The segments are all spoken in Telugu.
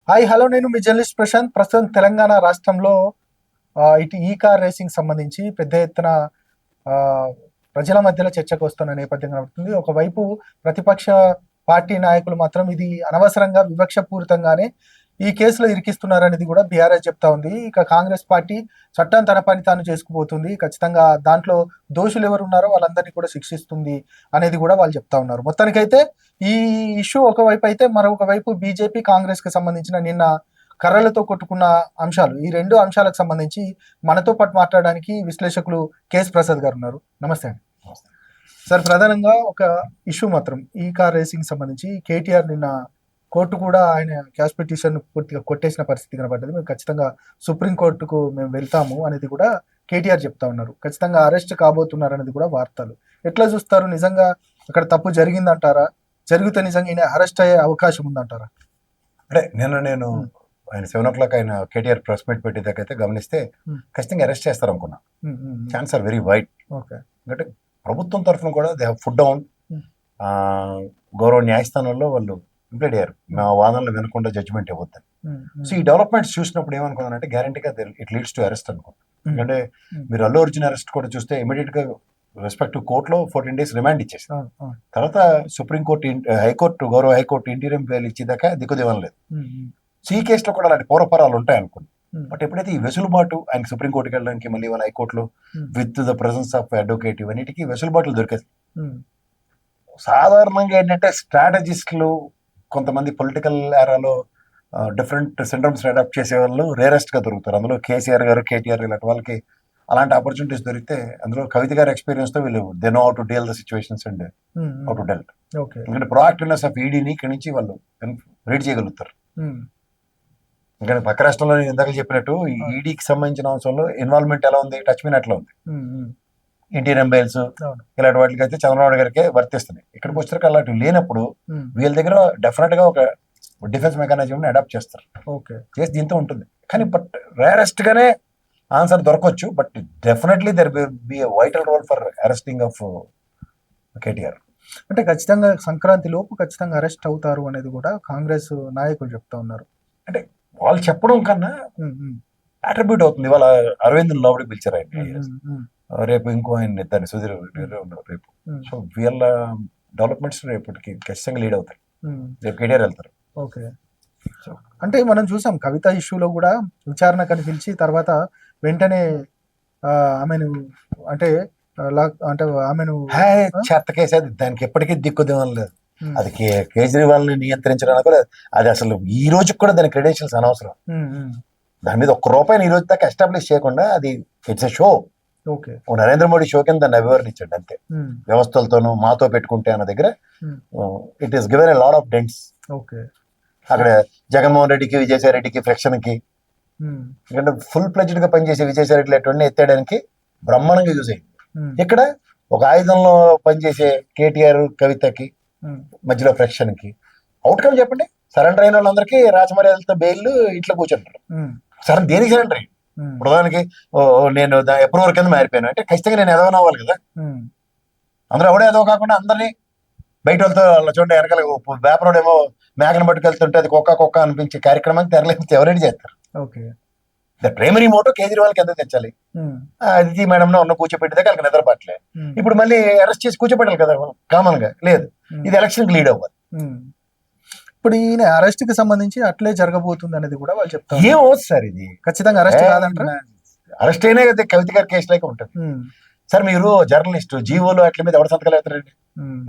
హాయ్ హలో, నేను మీ జర్నలిస్ట్ ప్రశాంత్. ప్రస్తుతం తెలంగాణ రాష్ట్రంలో ఇటు ఈ కార్ రేసింగ్ సంబంధించి పెద్ద ఎత్తున ఆ, ప్రజల మధ్యలో చర్చకు వస్తున్న నేపథ్యం కనబడుతుంది. ఒకవైపు ప్రతిపక్ష పార్టీ నాయకులు మాత్రం ఇది అనవసరంగా వివక్షపూరితంగానే ఈ కేసులో ఇరికిస్తున్నారనేది కూడా బీఆర్ఎస్ చెప్తా ఉంది. ఇక కాంగ్రెస్ పార్టీ చట్టం తన పని తాను చేసుకుపోతుంది, ఖచ్చితంగా దాంట్లో దోషులు ఎవరు ఉన్నారో వాళ్ళందరినీ కూడా శిక్షిస్తుంది అనేది కూడా వాళ్ళు చెప్తా ఉన్నారు. మొత్తానికైతే ఈ ఇష్యూ ఒకవైపు అయితే, మరొక వైపు బీజేపీ కాంగ్రెస్ కి సంబంధించిన నిన్న కర్రలతో కొట్టుకున్న అంశాలు, ఈ రెండు అంశాలకు సంబంధించి మనతో పాటు మాట్లాడడానికి విశ్లేషకులు కేఎస్ ప్రసాద్ గారు ఉన్నారు. నమస్తే అండి. సార్, ప్రధానంగా ఒక ఇష్యూ మాత్రం ఈ కార్ రేసింగ్ సంబంధించి కేటీఆర్ నిన్న కోర్టు కూడా ఆయన క్యాష్ పిటిషన్ పూర్తిగా కొట్టేసిన పరిస్థితి కనబడ్డది. మేము ఖచ్చితంగా సుప్రీంకోర్టుకు మేము వెళ్తాము అనేది కూడా కేటీఆర్ చెప్తా ఉన్నారు. ఖచ్చితంగా అరెస్ట్ కాబోతున్నారు అనేది కూడా వార్తలు. ఎట్లా చూస్తారు? నిజంగా అక్కడ తప్పు జరిగిందంటారా? జరిగితే నిజంగా ఈయన అరెస్ట్ అయ్యే అవకాశం ఉందంటారా? అంటే నేను ఆయన 7 o'clock ఆయన కేటీఆర్ ప్రెస్ మీట్ పెట్టేదాకైతే గమనిస్తే ఖచ్చితంగా అరెస్ట్ చేస్తారు అనుకున్నా. Chance are very wide. Okay. అంటే ప్రభుత్వం తరఫున కూడా దే హావ్ ఫుడ్ డౌన్. గౌరవ న్యాయస్థానంలో వాళ్ళు ఇంప్లీడ్ అయ్యారు, మా వాదనలు వినకుండా జడ్జిమెంట్ ఇవ్వద్దని. సో ఈ డెవలప్మెంట్స్ చూసినప్పుడు ఏమనుకున్నానంటే గ్యారంటీగా ఇట్ లీడ్స్ టు అరెస్ట్ అనుకున్నాను. ఎందుకంటే మీరు అల్లు అర్జున్ అరెస్ట్ కూడా చూస్తే ఇమీడియట్ గా రెస్పెక్టివ్ కోర్టులో 14 days రిమాండ్ ఇచ్చేసి తర్వాత సుప్రీంకోర్టు గౌరవ హైకోర్టు ఇంటీరియం బెయిల్ ఇచ్చేదాకా దిక్కుదేవడం లేదు. సో ఈ కేసులో కూడా అలాంటి పూర్వపరాలు ఉంటాయి అనుకున్నాను. బట్ ఎప్పుడైతే ఈ వెసులుబాటు ఆయనకి సుప్రీంకోర్టుకి వెళ్ళడానికి మళ్ళీ వాళ్ళ హైకోర్టులో with the presence of advocate ఇవన్నిటికీ వెసులుబాట్లు దొరికేది. సాధారణంగా ఏంటంటే స్ట్రాటజిస్టులు కొంతమంది పొలిటికల్ ఏరాలో డిఫరెంట్ సిండ్రమ్స్ అడాప్ట్ చేసే వాళ్ళు రేరెస్ట్ గా దొరుకుతారు. అందులో కేసీఆర్ గారు, కేటీఆర్ ఇలాంటి వాళ్ళకి అలాంటి ఆపర్చునిటీస్ దొరికితే, అందులో కవిత గారి ఎక్స్పీరియన్స్ తో వీళ్ళు they know how to deal the situations and how to deal. ఎందుకంటే ప్రొయాక్టివ్నెస్ ఆఫ్ ఈడీని ఇక్కడి నుంచి వాళ్ళు రీడ్ చేయగలుగుతారు. ఇంకా పక్క రాష్ట్రంలో నేను ఇందాక చెప్పినట్టు ఈ ఈడీకి సంబంధించిన అంశంలో ఇన్వాల్వ్మెంట్ ఎలా ఉంది, టచ్ మీన్ అట్లా ఉంది. ఇంటీరియం బెయిల్స్ ఇలాంటి వాటికి అయితే చంద్రబాబు గారికి వర్తిస్తున్నాయి. ఇక్కడికి వచ్చేసరికి అలాంటివి లేనప్పుడు వీళ్ళ దగ్గర డెఫినెట్ గా ఒక డిఫెన్స్ మెకానిజం ని అడాప్ట్ చేస్తారు. చేసి దీంతో ఉంటుంది. కానీ బట్ రేరెస్ట్ గానే ఆన్సర్ దొరకవచ్చు. But definitely there will be a vital role for arresting of KTR. అంటే ఖచ్చితంగా సంక్రాంతి లోపు ఖచ్చితంగా అరెస్ట్ అవుతారు అనేది కూడా కాంగ్రెస్ నాయకులు చెప్తా ఉన్నారు. అంటే వాళ్ళు చెప్పడం కన్నా అట్రిబ్యూట్ అవుతుంది. ఇవాళ అరవింద్ లోపలికి పిలిచారు ఆయన, రేపు ఇంకో ఆయన దాన్ని సుధీర్ ఉన్నారు రేపు. సో వీళ్ళ డెవలప్మెంట్స్ రేపటికి ఖచ్చితంగా లీడ్ అవుతాయి. రేపు కేటీఆర్ వెళ్తారు. ఓకే. అంటే మనం చూసాం కవిత ఇష్యూలో కూడా విచారణ కనిపించి తర్వాత వెంటనే ఆమెను అంటే ఆమెను చెత్త కేసు అది, దానికి ఎప్పటికీ దిక్కుదేమం లేదు. అది కేజ్రీవాల్ ని నియంత్రించడానికి కూడా అది అసలు ఈ రోజుకి కూడా దాని క్రెడెన్షియల్స్ అనవసరం. దాని మీద ₹1 ఈ రోజు దాకా ఎస్టాబ్లిష్ చేయకుండా అది it's a show. Narendra Modi show కింద దాన్ని అభివర్ణించండి అంతే. వ్యవస్థలతోనూ మాతో పెట్టుకుంటే అన్న దగ్గర it is given a lot of dents. అక్కడ జగన్మోహన్ రెడ్డికి, విజయసాయి రెడ్డికి ఫ్రిక్షన్ కి, ఎందుకంటే ఫుల్ ప్లెజ్డ్ గా పనిచేసే విజయసాయి రెడ్డి అటువంటి ఎత్తేయడానికి బ్రహ్మాండంగా యూజ్ అయింది. ఇక్కడ ఒక ఆయుధంలో పనిచేసే కేటీఆర్, కవితకి మధ్యలో ఫ్రిక్షన్ కి అవుట్కమ్ చెప్పండి. సరెండర్ అయిన వాళ్ళందరికీ రాజమర్యాదలతో బెయిల్ ఇంట్లో కూర్చుంటారు. సరే దేనికి సరెండర్ అయ్యి ప్రధానికి నేను ఎప్పటి వరకు కింద మారిపోయాను అంటే ఖచ్చితంగా నేను ఎదవని అవ్వాలి కదా. అందరూ ఎవడో ఎదవ కాకుండా అందరినీ బయట వాళ్ళతో వాళ్ళ చూడండి వెనకాల వ్యాపారం ఏమో మేకను పట్టుకెళ్తుంటే అది కుక్క అనిపించే కార్యక్రమానికి తెరలేకపోతే ఎవరైనా చేస్తారు. ద ప్రైమరీ మోటో కేజ్రీవాల్కి ఎంత తెచ్చాలి, అది మేడం ఉన్న కూర్చోపెట్టేదాకా వాళ్ళకి నిద్రపట్టలే. ఇప్పుడు మళ్ళీ అరెస్ట్ చేసి కూర్చోపెట్టాలి కదా కామన్ గా. లేదు, ఇది ఎలక్షన్ కి లీడ్ అవ్వాలి. ఇప్పుడు ఈయన అరెస్ట్ కి సంబంధించి అట్లే జరగబోతుంది అనేది కూడా వాళ్ళు చెప్తారు. ఏమవుతుంది సార్ ఇది? ఖచ్చితంగా అరెస్ట్ కాదంటారా? అరెస్ట్ అయినా కదా కవిత గారి కేసు లేక ఉంటుంది. సార్ మీరు జర్నలిస్ట్, జీవోలు అట్ల మీద ఎవరు సంతకాలు అవుతారండి?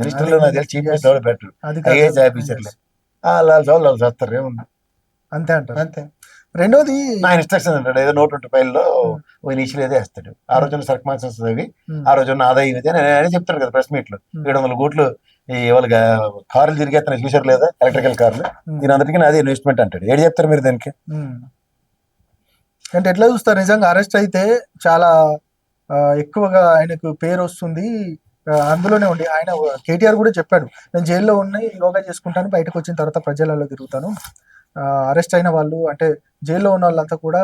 మినిస్టర్లు నాకు తెలిసి చీఫ్ మినిస్టర్ ఎవరు పెట్టరు, ఐఏఎస్ ఆఫీసర్లే వాళ్ళు చేస్తారు. ఏమన్నా అంతే అంటారు. అంతే. రెండోది ఆయన ఇన్స్ట్రక్షన్ అంటాడు, ఏదో 125 లో ఇనిషియల్ ఏదో వేస్తాడు. ఆ రోజున సర్కమాన్సెస్ అవి, ఆ రోజున ఆదాయం ఇదే అని చెప్తాడు కదా ప్రెస్ మీట్ లో. 700 కోట్లు వాళ్ళకి కార్లు తిరిగేస్తాను చూసారు లేదా, ఎలక్ట్రికల్ కార్లు, దీని అందరికీ అదే ఇన్వెస్ట్మెంట్ అంటాడు. ఏడు చెప్తారు మీరు దానికి? అంటే ఎట్లా చూస్తారు? నిజంగా అరెస్ట్ అయితే చాలా ఎక్కువగా ఆయనకు పేరు వస్తుంది. అందులోనే ఉండి ఆయన కేటీఆర్ కూడా చెప్పాడు, నేను జైల్లో ఉన్నాయి యోగా చేసుకుంటాను, బయటకు వచ్చిన తర్వాత ప్రజలలో తిరుగుతాను. అరెస్ట్ అయిన వాళ్ళు అంటే జైల్లో ఉన్న వాళ్ళంతా కూడా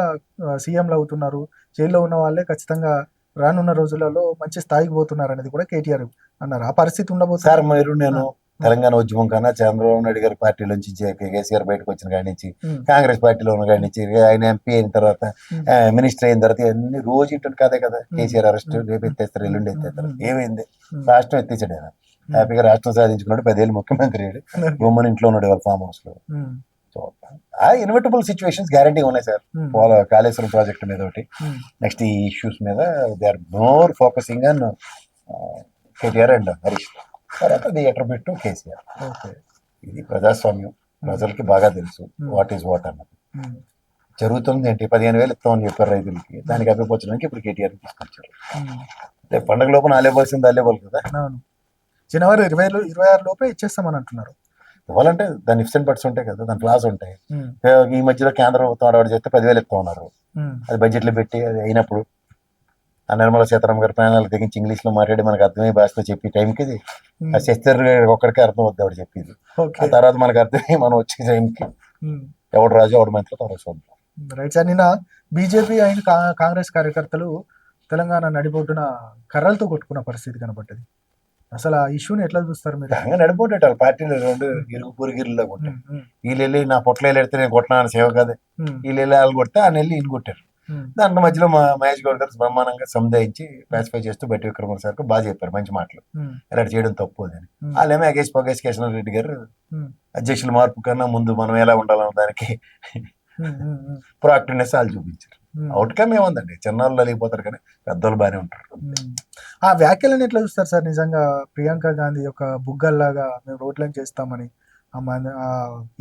సీఎంలు అవుతున్నారు, జైల్లో ఉన్న వాళ్ళే ఖచ్చితంగా రానున్న రోజులలో మంచి స్థాయికి పోతున్నారు అనేది కూడా కేటీఆర్ అన్నారు. ఆ పరిస్థితి ఉండబోతుంది సార్. మీరు నేను తెలంగాణ ఉద్యమం కన్నా చంద్రబాబు నాయుడు గారి పార్టీలోంచి కేసీఆర్ బయటకు వచ్చిన కాడి నుంచి, ఉమ్, కాంగ్రెస్ పార్టీలో ఉన్న కాడి నుంచి, ఆయన ఎంపీ అయిన తర్వాత, ఉమ్, మినిస్టర్ అయిన తర్వాత అన్ని రోజు ఇంటి కదే కదా. కేసీఆర్ అరెస్ట్, ఉమ్, రేపు ఎత్తేస్తారు, ఎల్లుండి ఎత్తేస్తారు. ఉమ్, ఏమైంది? ఉమ్, రాష్ట్రం ఎత్తేసాడు ఆయన. హ్యాపీగా రాష్ట్రం సాధించుకున్నాడు, 10 ఏళ్ళు ముఖ్యమంత్రి అయ్యాడు, ఉమ్, బొమ్మని ఇంట్లో ఉన్నాడు వాళ్ళ ఫామ్ హౌస్ లో. ఉమ్, సో ఆ ఇన్విటబుల్ సిచ్యువేషన్స్ గ్యారంటీ ఉన్నాయి సార్. ఉమ్, కాళేశ్వరం ప్రాజెక్ట్ మీద ఒకటి, ఉమ్, నెక్స్ట్ ఈ ఇష్యూస్ మీద they are more focusing on KTR and Harish. తర్వాత the attribute to KCR. Okay. ఇది ప్రజాస్వామ్యం, ప్రజలకి బాగా తెలుసు వాట్ ఈస్ వాట్ అన్నది. ఉమ్, జరుగుతుంది ఏంటి, 15,000 ఇస్తామని చెప్పారు రైతులకి, దానికి అభిపోచడానికి ఇప్పుడు కేటీఆర్ తీసుకొచ్చారు. ఉమ్, రేపు పండుగ లోపల ఆలేవలసింది అల్లేవాలి కదా. అవును. జనవరి 26 లోపే ఇచ్చేస్తామని అంటున్నారు. ఇవ్వాలంటే దాని ఇఫ్స్ అండ్ బట్స్ ఉంటాయి కదా, దాని క్లాస్ ఉంటాయి. ఉమ్, ఈ మధ్యలో కేంద్రం తోడవాడు చేస్తే 10,000 ఇస్తా ఉన్నారు. ఉమ్, అది బడ్జెట్లో పెట్టి అది అయినప్పుడు ఆ నిర్మలా సీతారామన్ గారి ప్రాణాలకు తెగించి ఇంగ్లీష్లో మాట్లాడి మనకు అర్థమయ్యే భాషలో చెప్పి టైంకి అది ఉమ్, ఆ శస్త్ర ఒక్కడికే అర్థం అవుద్ది ఆవిడ చెప్పింది. ఓకే. ఆ తర్వాత మనకు అర్థమయ్యి మనం వచ్చే టైంకి ఉమ్, ఎవడు రాజు ఎవడు మంత్రి తర్వాత చూద్దాం. Right sir. నిన్న బీజేపీ అయిన కాంగ్రెస్ కార్యకర్తలు తెలంగాణ నడిబొడ్డున కర్రలతో కొట్టుకున్న పరిస్థితి కనబడ్డది. అసలు ఆ ఇష్యూని ఎట్లా చూస్తారు మీరు? హంగా నడిపోటేట వాళ్ళ పార్టీలో రెండు ఇరుగు పొరుగిరులో కొట్టారు. ఉమ్, ఉమ్, వీళ్ళు వెళ్ళి నా పొట్టలో వెళ్తే నేను కొట్టినా సేవ కాదే, ఉమ్, వీళ్ళు వెళ్ళి వాళ్ళు కొడితే ఆయన వెళ్ళి ఈయన కొట్టారు. ఉమ్, దాంట్లో మధ్యలో మహేష్ గౌడ్ గారు బ్రహ్మాండంగా సముదాయించి పాసిఫై చేస్తూ బట్టి విక్రమ సార్ బాగా చెప్పారు మంచి మాటలు, ఉమ్, ఇలా చేయడం తప్పు అని. ఉమ్, వాళ్ళేమో అగేష్ కిషన్ రెడ్డి గారు ఉమ్, అధ్యక్షుల మార్పు కన్నా ముందు మనం ఎలా ఉండాలన్న దానికి ఉమ్, ఉమ్, ఉమ్, ప్రొయాక్టివ్నెస్ వాళ్ళు చూపించారు. ఉమ్, అవుట్కమ్ ఏముందండి, చిన్నవాళ్ళు అలిగిపోతారు కానీ పెద్దవాళ్ళు బాగానే ఉంటారు. ఉమ్. ఆ వ్యాఖ్యలను ఎట్లా చూస్తారు సార్? నిజంగా ప్రియాంక గాంధీ యొక్క బుగ్గల్లాగా మేము రోడ్లను చేస్తామని ఆ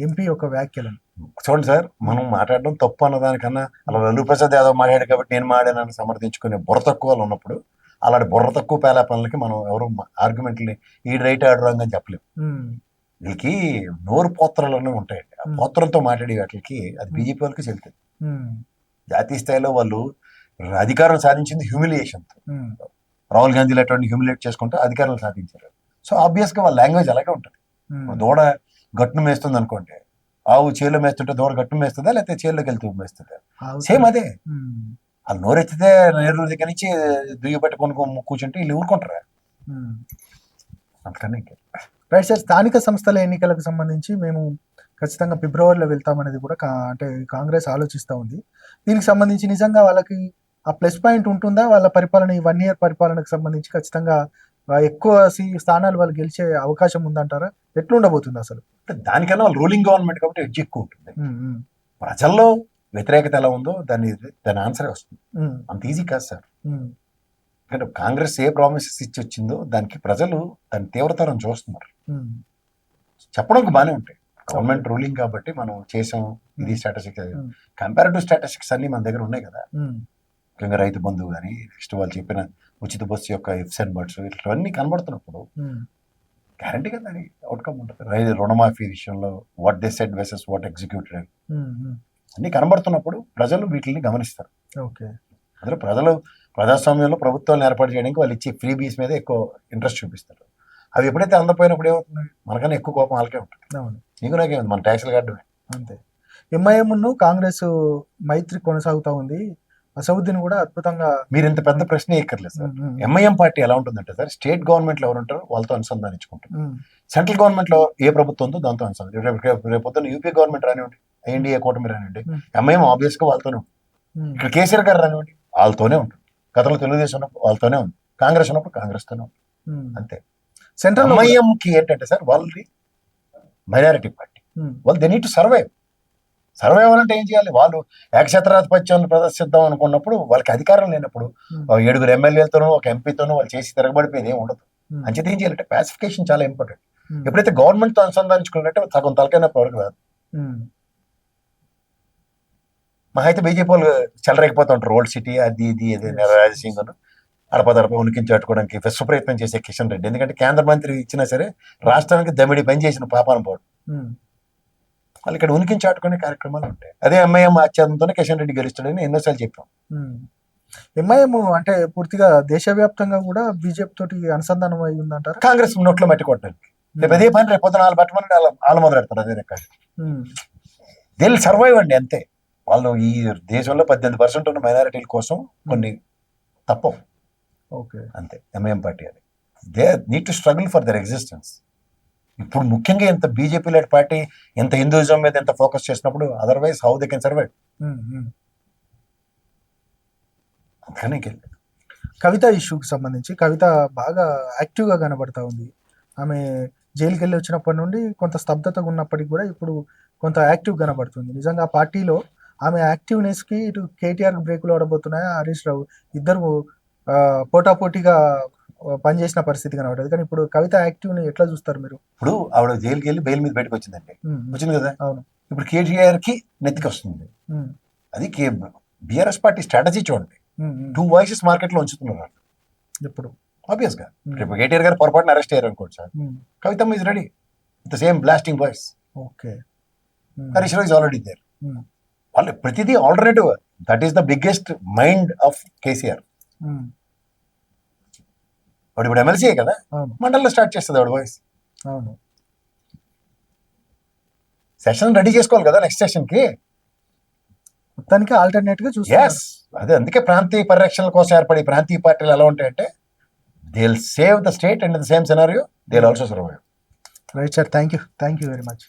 ఎంపీ యొక్క వ్యాఖ్యలను. చూడండి సార్, మనం మాట్లాడడం తప్పు అన్నదానికన్నా అలా లల్లూ ప్రసాద్ యాదవ్ మాట్లాడాడు కాబట్టి నేను మాట్లాడానని సమర్థించుకునే బుర్ర తక్కువ వాళ్ళు ఉన్నప్పుడు అలాంటి బుర్ర తక్కువ పేలాపనలకి మనం ఎవరు ఆర్గ్యుమెంట్ని ఈ రైట్ ఆర్డర్ రాంగ్ అని చెప్పలేము. ఉమ్, వీళ్ళకి నోరు పోత్రలనే ఉంటాయండి. ఆ పోత్రంతో మాట్లాడే వాటికి అది బీజేపీ వాళ్ళకి చెల్తుంది. ఉమ్, జాతీయ స్థాయిలో వాళ్ళు అధికారం సాధించింది హ్యూమిలియేషన్. ఉమ్, రాహుల్ గాంధీ అటువంటి హ్యూమిలేట్ చేసుకుంటే అధికారులు సాధించారు. సో ఆబ్వియస్ గా వాళ్ళ లాంగ్వేజ్ అలాగే ఉంటుంది. ఉమ్, దూడ గట్టును మేస్తుంది అనుకోండి, ఆవు చేలో మేస్తుంటే దూడ గట్టును మేస్తుందా లేకపోతే చేలోకి వెళ్తూ మేస్తుందా? సేమ్ అదే. ఉమ్, వాళ్ళు నోరెత్తితే నేరు దగ్గర నుంచి దుయ్య పెట్టుకొని కూర్చుంటే వీళ్ళు ఊరుకుంటారా? ఉమ్. అందుకని రైట్ సార్. స్థానిక సంస్థల ఎన్నికలకు సంబంధించి మేము ఖచ్చితంగా ఫిబ్రవరిలో వెళ్తామనేది కూడా అంటే కాంగ్రెస్ ఆలోచిస్తూ ఉంది. దీనికి సంబంధించి నిజంగా వాళ్ళకి ఆ ప్లస్ పాయింట్ ఉంటుందా? వాళ్ళ పరిపాలన ఈ 1 year పరిపాలనకు సంబంధించి ఖచ్చితంగా ఎక్కువ స్థానాలు వాళ్ళు గెలిచే అవకాశం ఉందంటారా? ఎట్లుండబోతుంది అసలు? దానికన్నా వాళ్ళు రూలింగ్ గవర్నమెంట్ కాబట్టి ఎడ్జ్ ఎక్కువ ఉంటుంది. ఉమ్, ఉమ్, ప్రజల్లో వ్యతిరేకత ఎలా ఉందో దాని ఆన్సరే వస్తుంది. ఉమ్, అంత ఈజీ కాదు సార్. ఉమ్, ఎందుకంటే కాంగ్రెస్ ఏ ప్రామిసెస్ ఇచ్చి వచ్చిందో దానికి ప్రజలు దాని తీవ్రతరం చూస్తున్నారు. ఉమ్, చెప్పడానికి బాగానే ఉంటాయి, గవర్నమెంట్ రూలింగ్ కాబట్టి మనం చేసాం, ఇది స్ట్రాటజిక్స్. కంపారిటివ్ స్ట్రాటజిక్స్ అన్ని మన దగ్గర ఉన్నాయి కదా. ఉమ్, ముఖ్యంగా రైతు బంధువు కానీ, నెక్స్ట్ వాళ్ళు చెప్పిన ఉచిత బస్సు యొక్క ఇఫ్స్ అండ్ బట్స్ ఇవన్నీ కనబడుతున్నప్పుడు ఉమ్, గ్యారంటీగా దాని అవుట్కమ్ ఉంటుంది. రుణమాఫీ విషయంలో what they said versus what executed um, um. అన్ని కనబడుతున్నప్పుడు ప్రజలు వీటిని గమనిస్తారు. ఓకే. అందులో ప్రజలు ప్రజాస్వామ్యంలో ప్రభుత్వాలను ఏర్పాటు చేయడానికి వాళ్ళు ఇచ్చే ఫ్రీ బీస్ మీద ఎక్కువ ఇంట్రెస్ట్ చూపిస్తారు. అవి ఎప్పుడైతే అందపోయినప్పుడు ఏమవుతుంది, మనకన్నా ఎక్కువ కోపం వాళ్ళకే ఉంటుంది. అవును, నీకు నాకేముంది, మన ట్యాక్సులు కట్టడమే. అంతే. ఎంఐఎంను కాంగ్రెస్ మైత్రి కొనసాగుతూ ఉంది. అసౌద్దీన్ కూడా అద్భుతంగా. మీరు ఇంత పెద్ద ప్రశ్న ఎక్కర్లేదు సార్. ఉమ్, ఉమ్, ఎంఐఎం పార్టీ ఎలా ఉంటుందంటే సార్, స్టేట్ గవర్నమెంట్ లో ఎవరు ఉంటారో వాళ్ళతో అనుసంధానించుకుంటారు. ఉమ్, సెంట్రల్ గవర్నమెంట్ లో ఏ ప్రభుత్వం ఉందో దాంతో అనుసంధానం. రేపు యూపీ గవర్నమెంట్ రానివ్వండి, ఎన్డీఏ కూటమి రానివ్వండి, ఎంఐఎం ఆబ్వియస్ గా వాళ్ళతోనే ఉంటుంది. ఉమ్, ఇక్కడ కేసీఆర్ గారు రానివ్వండి, వాళ్ళతోనే ఉంటుంది. గతంలో తెలుగుదేశం ఉన్నప్పుడు వాళ్ళతోనే ఉంది, కాంగ్రెస్ ఉన్నప్పుడు కాంగ్రెస్ తోనే ఉంది. ఉమ్. అంతే. సెంట్రల్ ఎంఐఎం కి ఏంటంటే సార్, వాళ్ళది మైనారిటీ పార్టీ, వాళ్ళు దే నీడ్ టు సర్వైవ్ అవ్వాలంటే ఏం చేయాలి? వాళ్ళు ఏకఛత్రాధిపత్యాన్ని ప్రదర్శిద్దాం అనుకున్నప్పుడు వాళ్ళకి అధికారం లేనప్పుడు 7 ఎమ్మెల్యేలతోనూ ఒక ఎంపీతోనూ వాళ్ళు చేసి తిరగబడిపోయేది ఏమి ఉండదు. అంచేత ఏం చేయాలంటే పాసిఫికేషన్ చాలా ఇంపార్టెంట్. ఎప్పుడైతే గవర్నమెంట్ తో అనుసంధానించుకున్నట్టే సగం తలకైనా వరకు రాదు. మా అయితే బీజేపీ వాళ్ళు చెలరేగిపోతూ ఉంటారు, ఓల్డ్ సిటీ అది ఇది రాజసింగ్ అడపదడప ఉనికించాటుకోవడానికి విశ్వ ప్రయత్నం చేసే కిషన్ రెడ్డి. ఎందుకంటే కేంద్ర మంత్రి ఇచ్చినా సరే రాష్ట్రానికి దమిడి పని చేసిన పాపాన పోవడం, వాళ్ళు ఇక్కడ ఉనికించాటుకునే కార్యక్రమాలు ఉంటాయి. అదే ఎంఐఎం ఆచ్ఛాదనతోనే కిషన్ రెడ్డి గెలుస్తాడని ఎన్నోసార్లు చెప్పాం. ఎంఐఎం అంటే పూర్తిగా దేశవ్యాప్తంగా కూడా బీజేపీ తోటి అనుసంధానం అయి ఉందంటారు. కాంగ్రెస్ నోట్లో మట్టి కొట్టడానికి రేపు అదే పని, రేపు పొద్దున వాళ్ళు పట్టమని వాళ్ళు మొదలెడతారు. అదే రకాలు దే విల్ సర్వైవ్ అండి, అంతే. వాళ్ళు ఈ దేశంలో 18% ఉన్న మైనారిటీల కోసం కొన్ని తప్పవు, ఓకే, అంతే. ఎంఐఎం పార్టీ అది they need to struggle for their existence. ఇప్పుడు ముఖ్యంగా ఇంత బీజేపీ లెడ్ పార్టీ ఎంత హిందూయిజం మీద ఎంత ఫోకస్ చేసినప్పుడు otherwise how they can survive. అందుకని కవిత ఇష్యూకి సంబంధించి కవిత బాగా యాక్టివ్గా కనబడతా ఉంది. ఆమె జైలుకి వెళ్ళి వచ్చినప్పటి నుండి కొంత స్తబ్దతగా ఉన్నప్పటికీ కూడా ఇప్పుడు కొంత యాక్టివ్ కనబడుతుంది. నిజంగా ఆ పార్టీలో ఆమె యాక్టివ్నెస్కి ఇటు కేటీఆర్ బ్రేకులు ఆడబోతున్నాయి, హరీష్ రావు ఇద్దరు పోటాపోటీగా పనిచేసిన పరిస్థితి కనబడదు. కానీ ఇప్పుడు కవిత యాక్టివ్ని ఎట్లా చూస్తారు మీరు? ఇప్పుడు ఆవిడ జైలుకి వెళ్ళి బెయిల్ మీద బయటకు వచ్చిందండి, వచ్చింది కదా. అవును. ఇప్పుడు కేటీఆర్ కి నెత్తికి వస్తుంది. అది బీఆర్ఎస్ పార్టీ స్ట్రాటజీ చూడండి. 2 వాయిసెస్ మార్కెట్ లో ఉంచుతున్నారు ఇప్పుడు ఆబ్వియస్ గా. రేపు కేటీఆర్ గారు పొరపాటున అరెస్ట్ అయ్యారు అనుకోండి సార్, కవితమ్మ is ready with same blasting voice. Okay. Harish Rao is already there. వాళ్ళు ప్రతిదీ alternative. That is the biggest mind of KCR. వాడు ఇప్పుడు ఎమ్మెల్సీయే కదా, మండలంలో స్టార్ట్ చేస్తుంది వాడు వాయిస్. అవును. సెషన్ రెడీ చేసుకోవాలి కదా నెక్స్ట్ సెషన్ కి. మొత్తానికి ఆల్టర్నేట్ గా ఎస్, అదే అందుకే ప్రాంతీయ పరిరక్షణ కోసం ఏర్పడి ప్రాంతీయ పార్టీలు ఎలా ఉంటాయంటే they will save the state and the same scenario they will also survive. Right sir, thank you very much.